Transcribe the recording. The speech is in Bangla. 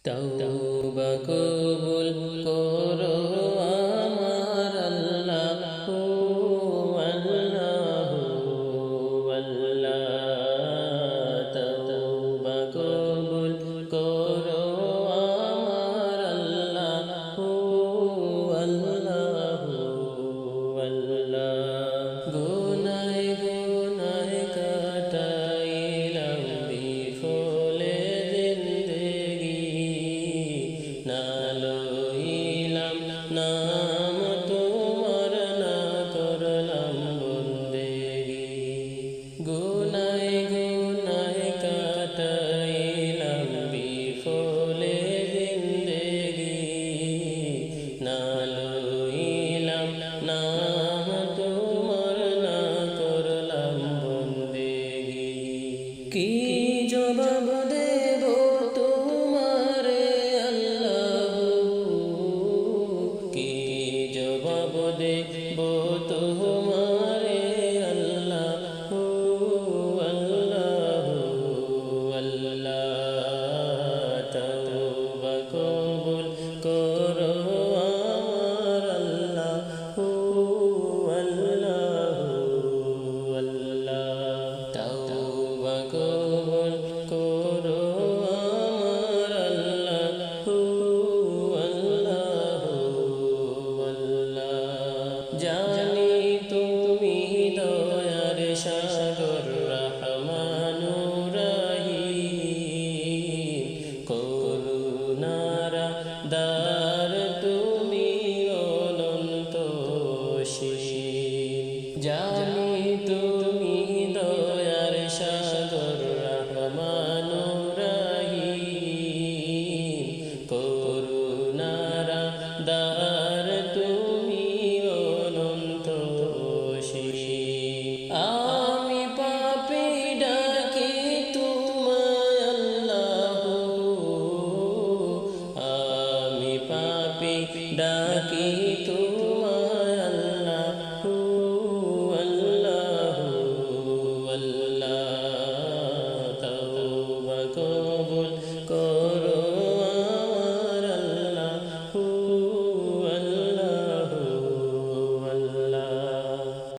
তওবা কবুল করো আমার আল্লাহ, ও আল্লাহ, ও আল্লাহ। তওবা কবুল করো আমার আল্লাহ, ও আল্লাহ, ও আল্লাহ। গুনাহ গুনাহ কাটাইলাম বিফলে না লইলাম নাম তোমার, না করলাম বন্দেগি। গুনাহ গুনাহ কাটাইলাম বিফলে জিন্দেগি, না লইলাম নাম তোমার, না করলাম বন্দেগি। কি জবাব দেব তোমারে আল্লাহ, কি জবাব দেব তোমারে আল্লাহ, ও আল্লাহ, ও আল্লাহ। তওবা কবুল করো আমার আল্লাহ, ও আল্লাহ, ও আল্লাহ। তওবা কবুল করো আমার আল্লাহ, ও আল্লাহ, ও আল্লাহ। জানি তুমি দয়ার সাগর রহমানুর রহিম, করুণার দ্বার তুমি অনন্ত অসীম। জানি তুমি দয়ার সাগর রহমানুর রহিম, করুণার দ্বার তুমি অনন্ত অসীম। আমি পাপী ডাকি তোমায় আল্লাহ, আমি পাপী ডাকি